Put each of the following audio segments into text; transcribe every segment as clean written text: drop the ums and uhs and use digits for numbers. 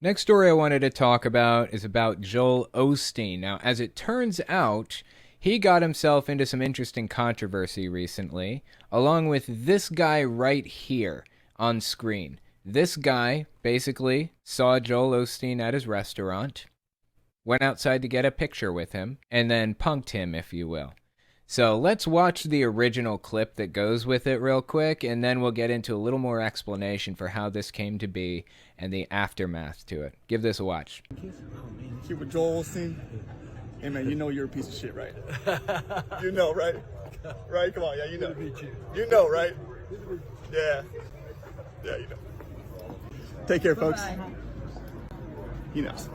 Next story I wanted to talk about is about Joel Osteen. Now, as it turns out, he got himself into some interesting controversy recently, along with this guy right here on screen. This guy basically saw Joel Osteen at his restaurant, went outside to get a picture with him, and then punked him, if you will. So let's watch the original clip that goes with it real quick, and then we'll get into a little more explanation for how this came to be and the aftermath to it. Give this a watch. Keep with Joel Osteen. Hey man, you know you're a piece of shit, right? You know, right? Right? Come on, yeah, you know. You know, right? Yeah. Yeah, you know. Take care, folks. He knows.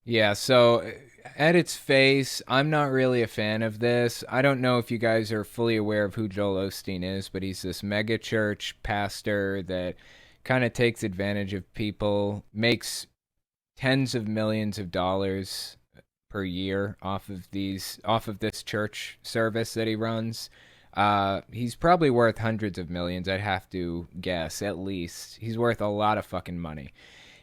Yeah, so at its face, I'm not really a fan of this. I don't know if you guys are fully aware of who Joel Osteen is, but he's this mega church pastor that kind of takes advantage of people, makes tens of millions of dollars per year off of this church service that he runs. He's probably worth hundreds of millions, I'd have to guess, at least. He's worth a lot of fucking money.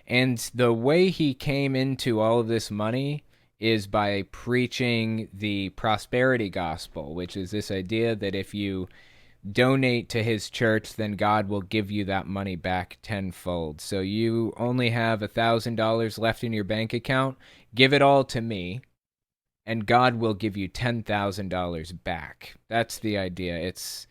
And the way he came into all of this money is by preaching the prosperity gospel, which is this idea that if you donate to his church, then God will give you that money back tenfold. So you only have $1,000 left in your bank account, give it all to me, and God will give you $10,000 back. That's the idea. It's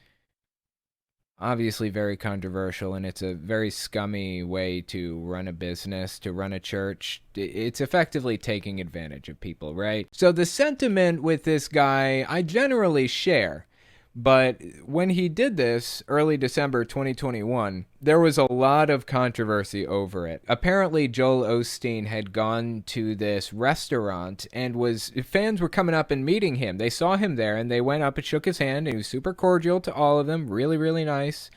obviously very controversial, and it's a very scummy way to run a business, to run a church. It's effectively taking advantage of people, right? So the sentiment with this guy, I generally share. But when he did this, early December 2021, there was a lot of controversy over it. Apparently, Joel Osteen had gone to this restaurant and fans were coming up and meeting him. They saw him there and they went up and shook his hand. And he was super cordial to all of them, really, really nice.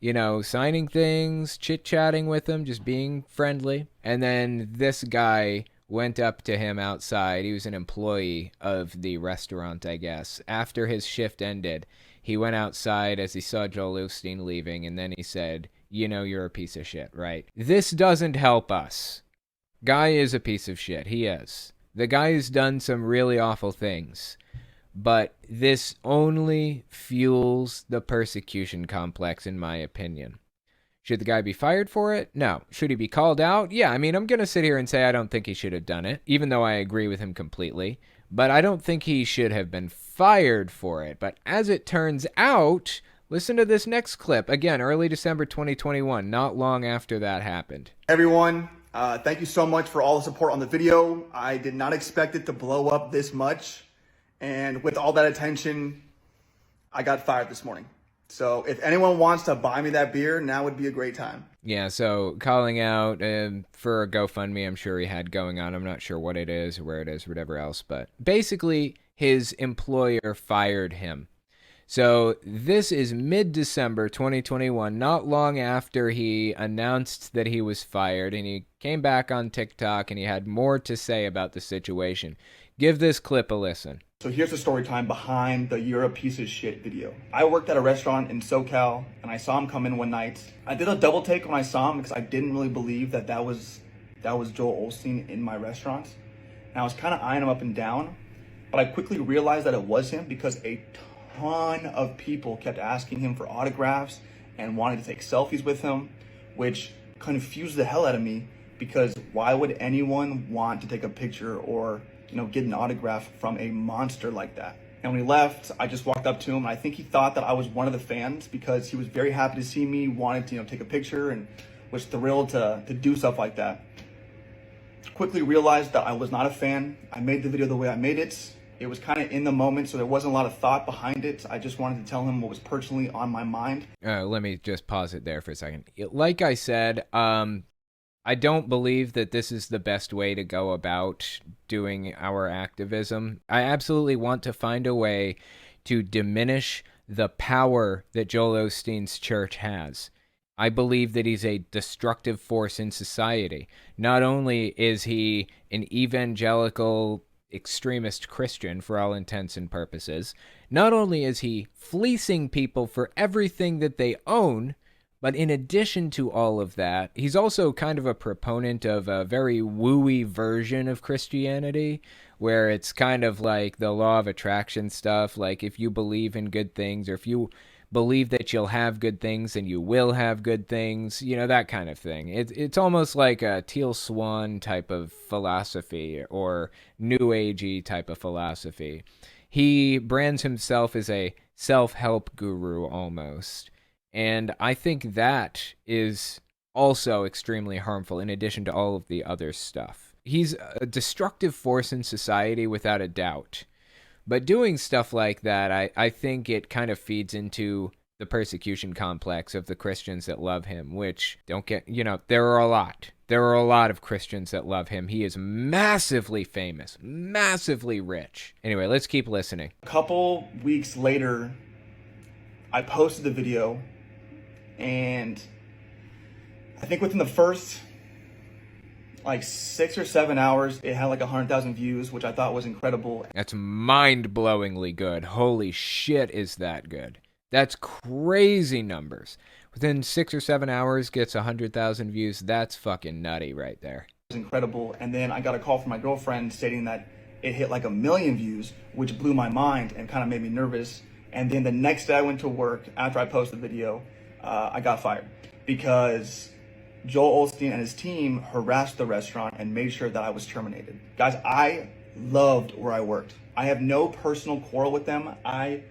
You know, signing things, chit-chatting with them, just being friendly. And then this guy went up to him outside. He was an employee of the restaurant, I guess. After his shift ended, he went outside as he saw Joel Osteen leaving, and then he said, you know you're a piece of shit, right? This doesn't help us. Guy is a piece of shit. He is. The guy has done some really awful things. But this only fuels the persecution complex, in my opinion. Should the guy be fired for it? No. Should he be called out? Yeah, I mean, I'm going to sit here and say I don't think he should have done it, even though I agree with him completely. But I don't think he should have been fired for it. But as it turns out, listen to this next clip. Again, early December 2021, not long after that happened. Everyone, thank you so much for all the support on the video. I did not expect it to blow up this much. And with all that attention, I got fired this morning. So if anyone wants to buy me that beer, now would be a great time. Yeah, so calling out for a GoFundMe, I'm sure he had going on. I'm not sure what it is or where it is or whatever else. But basically, his employer fired him. So this is mid-December 2021, not long after he announced that he was fired. And he came back on TikTok and he had more to say about the situation. Give this clip a listen. So here's the story time behind the "You're a Piece of Shit" video. I worked at a restaurant in SoCal and I saw him come in one night. I did a double take when I saw him because I didn't really believe that was Joel Osteen in my restaurant. And I was kind of eyeing him up and down, but I quickly realized that it was him because a ton of people kept asking him for autographs and wanted to take selfies with him, which confused the hell out of me because why would anyone want to take a picture or get an autograph from a monster like that? And when he left, I just walked up to him and I think he thought that I was one of the fans because he was very happy to see me, wanted to take a picture and was thrilled to do stuff like that. Quickly realized that I was not a fan. I made the video the way I made it. It was kind of in the moment, so there wasn't a lot of thought behind it. I just wanted to tell him what was personally on my mind. Let me just pause it there for a second. Like I said, I don't believe that this is the best way to go about doing our activism. I absolutely want to find a way to diminish the power that Joel Osteen's church has. I believe that he's a destructive force in society. Not only is he an evangelical extremist Christian for all intents and purposes, not only is he fleecing people for everything that they own, But in addition to all of that, he's also kind of a proponent of a very wooey version of Christianity, where it's kind of like the law of attraction stuff. Like, if you believe in good things, or if you believe that you'll have good things, and you will have good things, you know, that kind of thing. It's almost like a Teal Swan type of philosophy, or New Agey type of philosophy. He brands himself as a self-help guru almost. And I think that is also extremely harmful in addition to all of the other stuff. He's a destructive force in society without a doubt. But doing stuff like that, I think it kind of feeds into the persecution complex of the Christians that love him, which don't get, you know, there are a lot. There are a lot of Christians that love him. He is massively famous, massively rich. Anyway, let's keep listening. A couple weeks later, I posted the video, and I think within the first like 6 or 7 hours, it had like 100,000 views, which I thought was incredible. That's mind-blowingly good. Holy shit, is that good. That's crazy numbers. Within 6 or 7 hours, gets 100,000 views. That's fucking nutty right there. It was incredible. And then I got a call from my girlfriend stating that it hit like 1 million views, which blew my mind and kind of made me nervous. And then the next day I went to work after I posted the video, I got fired because Joel Osteen and his team harassed the restaurant and made sure that I was terminated. Guys, I loved where I worked. I have no personal quarrel with them. I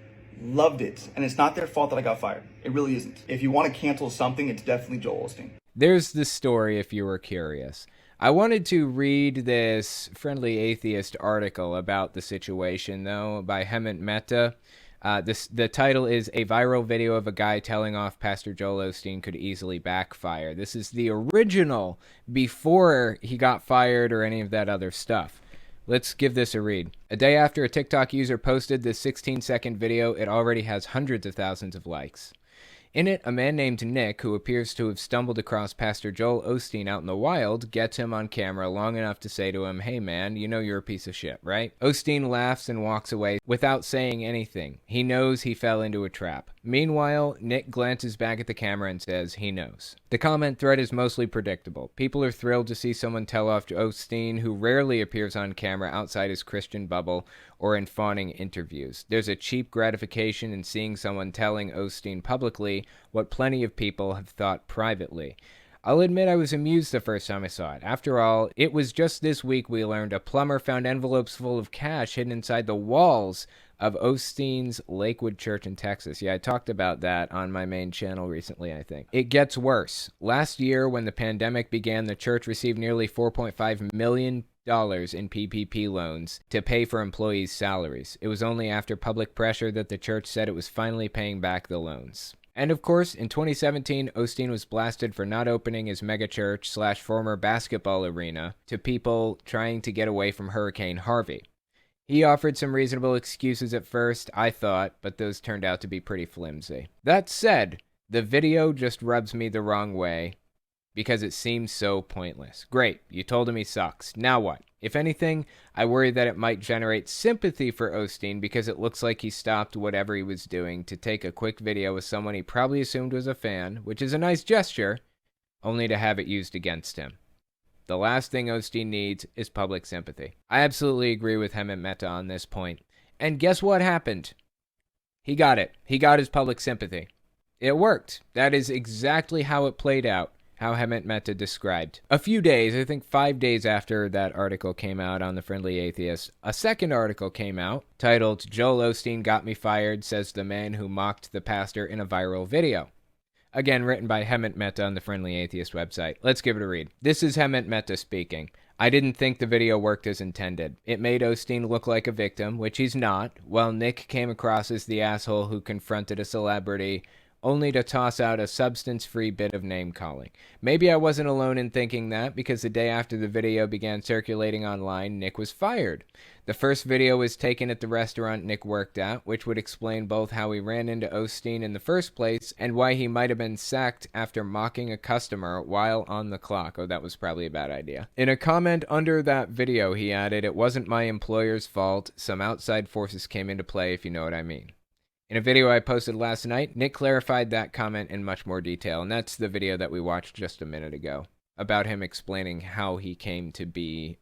loved it. And it's not their fault that I got fired. It really isn't. If you want to cancel something, it's definitely Joel Osteen. There's the story if you were curious. I wanted to read this Friendly Atheist article about the situation, though, by Hemant Mehta. The title is "A Viral Video of a Guy Telling Off Pastor Joel Osteen Could Easily Backfire." This is the original before he got fired or any of that other stuff. Let's give this a read. A day after a TikTok user posted this 16-second video, it already has hundreds of thousands of likes. In it, a man named Nick, who appears to have stumbled across Pastor Joel Osteen out in the wild, gets him on camera long enough to say to him, "Hey man, you know you're a piece of shit, right?" Osteen laughs and walks away without saying anything. He knows he fell into a trap. Meanwhile, Nick glances back at the camera and says he knows. The comment thread is mostly predictable. People are thrilled to see someone tell off to Osteen, who rarely appears on camera outside his Christian bubble or in fawning interviews. There's a cheap gratification in seeing someone telling Osteen publicly what plenty of people have thought privately. I'll admit I was amused the first time I saw it. After all, it was just this week we learned a plumber found envelopes full of cash hidden inside the walls of Osteen's Lakewood Church in Texas. Yeah, I talked about that on my main channel recently, I think. It gets worse. Last year, when the pandemic began, the church received nearly $4.5 million in PPP loans to pay for employees' salaries. It was only after public pressure that the church said it was finally paying back the loans. And of course, in 2017, Osteen was blasted for not opening his megachurch / former basketball arena to people trying to get away from Hurricane Harvey. He offered some reasonable excuses at first, I thought, but those turned out to be pretty flimsy. That said, the video just rubs me the wrong way because it seems so pointless. Great, you told him he sucks. Now what? If anything, I worry that it might generate sympathy for Osteen because it looks like he stopped whatever he was doing to take a quick video with someone he probably assumed was a fan, which is a nice gesture, only to have it used against him. The last thing Osteen needs is public sympathy. I absolutely agree with Hemant Mehta on this point. And guess what happened? He got it. He got his public sympathy. It worked. That is exactly how it played out, how Hemant Mehta described. A few days, I think 5 days after that article came out on The Friendly Atheist, a second article came out titled "Joel Osteen Got Me Fired, Says the Man Who Mocked the Pastor in a Viral Video." Again, written by Hemant Mehta on the Friendly Atheist website. Let's give it a read. This is Hemant Mehta speaking. "I didn't think the video worked as intended. It made Osteen look like a victim, which he's not, while Nick came across as the asshole who confronted a celebrity only to toss out a substance-free bit of name-calling. Maybe I wasn't alone in thinking that, because the day after the video began circulating online, Nick was fired. The first video was taken at the restaurant Nick worked at, which would explain both how he ran into Osteen in the first place and why he might have been sacked after mocking a customer while on the clock. Oh, that was probably a bad idea. In a comment under that video, he added, "It wasn't my employer's fault. Some outside forces came into play, if you know what I mean." In a video I posted last night, Nick clarified that comment in much more detail, and that's the video that we watched just a minute ago, about him explaining how he came to be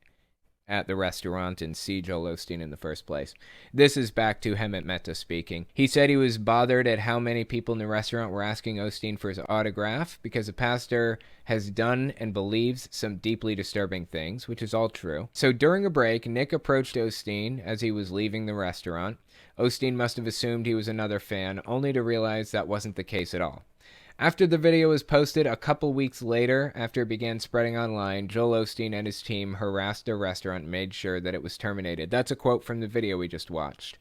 at the restaurant and see Joel Osteen in the first place. This is back to Hemant Mehta speaking. He said he was bothered at how many people in the restaurant were asking Osteen for his autograph because the pastor has done and believes some deeply disturbing things, which is all true. So during a break, Nick approached Osteen as he was leaving the restaurant. Osteen must have assumed he was another fan, only to realize that wasn't the case at all. After the video was posted a couple weeks later, after it began spreading online, Joel Osteen and his team harassed the restaurant and made sure that it was terminated. That's a quote from the video we just watched.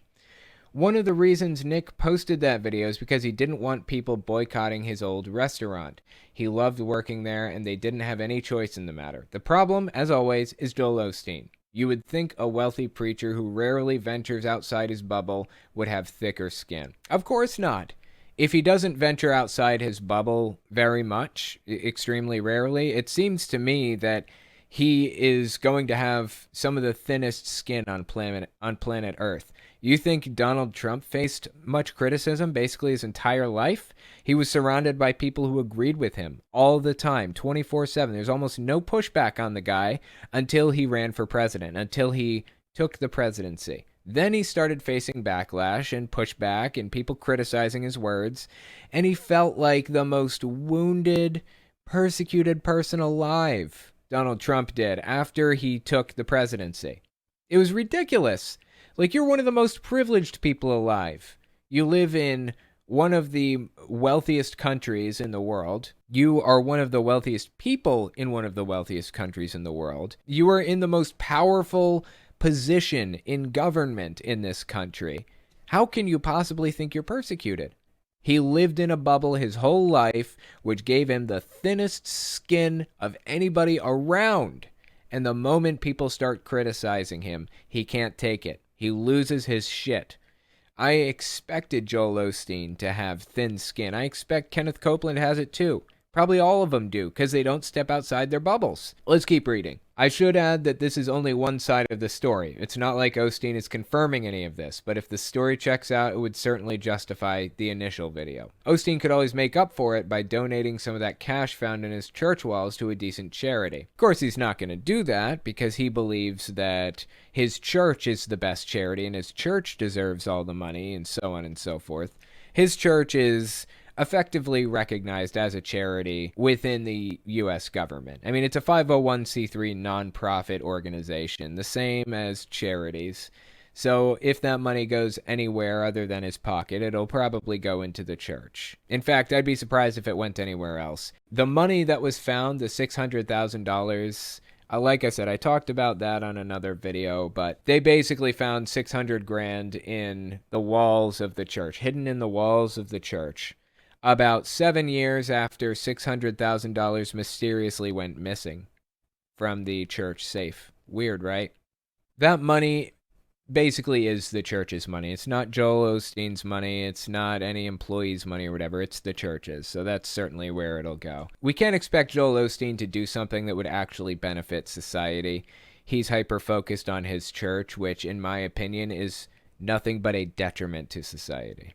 One of the reasons Nick posted that video is because he didn't want people boycotting his old restaurant. He loved working there, and they didn't have any choice in the matter. The problem, as always, is Joel Osteen. You would think a wealthy preacher who rarely ventures outside his bubble would have thicker skin. Of course not. If he doesn't venture outside his bubble very much, extremely rarely, it seems to me that he is going to have some of the thinnest skin on planet Earth. You think Donald Trump faced much criticism basically his entire life? He was surrounded by people who agreed with him all the time, 24/7. There's almost no pushback on the guy until he ran for president, until he took the presidency. Then he started facing backlash and pushback and people criticizing his words, and he felt like the most wounded, persecuted person alive. Donald Trump did after he took the presidency. It was ridiculous. Like, you're one of the most privileged people alive. You live in one of the wealthiest countries in the world. You are one of the wealthiest people in one of the wealthiest countries in the world. You are in the most powerful position in government in this country. How can you possibly think you're persecuted? He lived in a bubble his whole life, which gave him the thinnest skin of anybody around. And the moment people start criticizing him, he can't take it. He loses his shit. I expected Joel Osteen to have thin skin. I expect Kenneth Copeland has it too. Probably all of them do, because they don't step outside their bubbles. Let's keep reading. I should add that this is only one side of the story. It's not like Osteen is confirming any of this, but if the story checks out, it would certainly justify the initial video. Osteen could always make up for it by donating some of that cash found in his church walls to a decent charity. Of course, he's not going to do that, because he believes that his church is the best charity, and his church deserves all the money, and so on and so forth. His church is effectively recognized as a charity within the U.S. government. I mean, it's a 501c3 nonprofit organization, the same as charities. So if that money goes anywhere other than his pocket, it'll probably go into the church. In fact, I'd be surprised if it went anywhere else. The money that was found, the $600,000, like I said, I talked about that on another video, but they basically found $600,000 in the walls of the church, hidden in the walls of the church, about 7 years after $600,000 mysteriously went missing from the church safe. Weird, right? That money basically is the church's money. It's not Joel Osteen's money. It's not any employee's money or whatever. It's the church's. So that's certainly where it'll go. We can't expect Joel Osteen to do something that would actually benefit society. He's hyper-focused on his church, which, in my opinion, is nothing but a detriment to society.